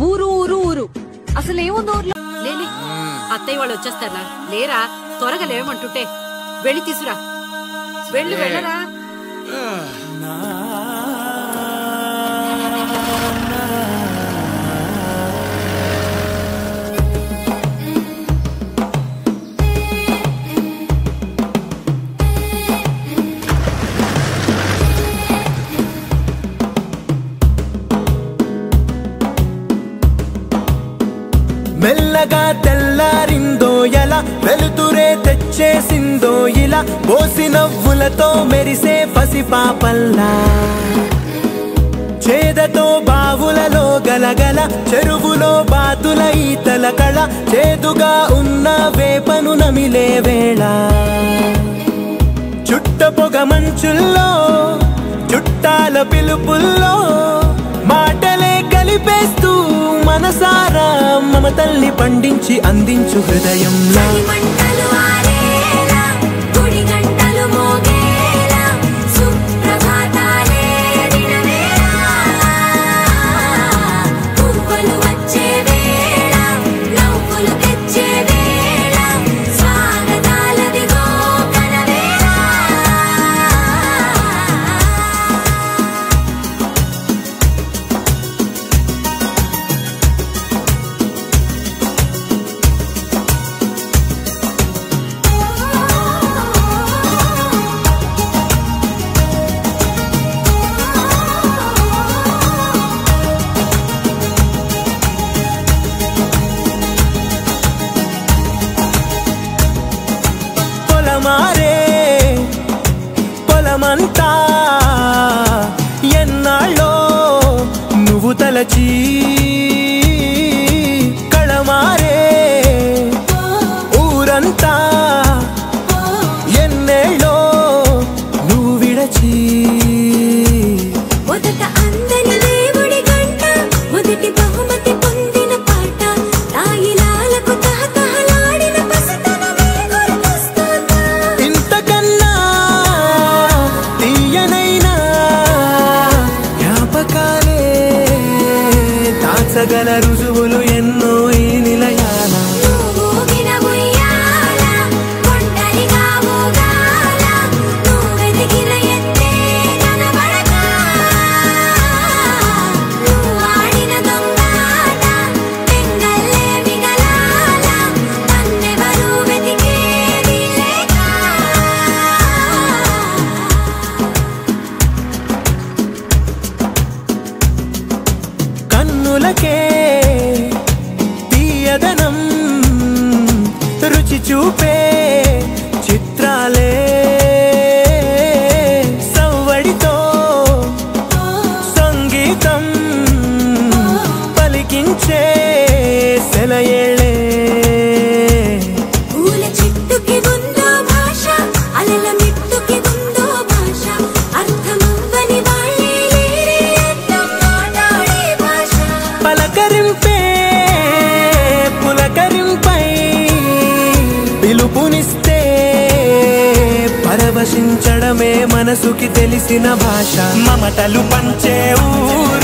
ఊరు ఊరు ఊరు అసలు ఏముంది ఊర్లో? లేలే, అత్తయ్య వాళ్ళు వచ్చేస్తారా? లేరా, త్వరగా లేవమంటుంటే వెళ్ళి తీసురా. వెళ్ళరా. మెల్లగా తెల్లారిందో ఎలా, వెలుతురే తెచ్చేసిందో ఇలా, పోసి నవ్వులతో మెరిసే పసిపాపల్లా, చేదతో బావులలో గలగల, చెరువులో బాతుల ఈతల కళ, చేదుగా ఉన్న వేపను నమిలే వేళ, చుట్ట పొగ మంచుల్లో చుట్టాల పిలుపుల్లో మాటలే కలిపేస్తూ మనసారా మమతల్ని పండించి అందించు హృదయంలో. పొలమారే పొలమంతా ఎన్నాళ్ళో నువ్వు తలచి, కళమారే ఊరంతా ఎన్నేళ్ళో నువ్వు విడచి, మొదట అందని దేవుడి గంట, మొదటి బహుమతి పొందిన పాట, తాయిలాలకు తహతహలాడిన పసితనమే గుర్తొస్తుందా? ఇంతకన్నా తీయనైనా జ్ఞాపకాలే దాచగల రుజువులు ఎన్నో ఈ నిలయాల. కన్నులకే తీయదనం రుచి చూపే చిత్రాలే, సవ్వడితో సంగీతం పలికించే సెలయేళే, పూల చెట్టుకి ఉందో భాష, అలల మిట్టుకి ఉందో భాష, అర్థమవ్వని వాళ్ళే లేరే అర్థం మాట్లాడే భాష, పలకరింపే పులకరింపై పిలుపునిస్తే పరవశించడమే మనసుకి తెలిసిన భాష, మమతలు పంచే ఊరు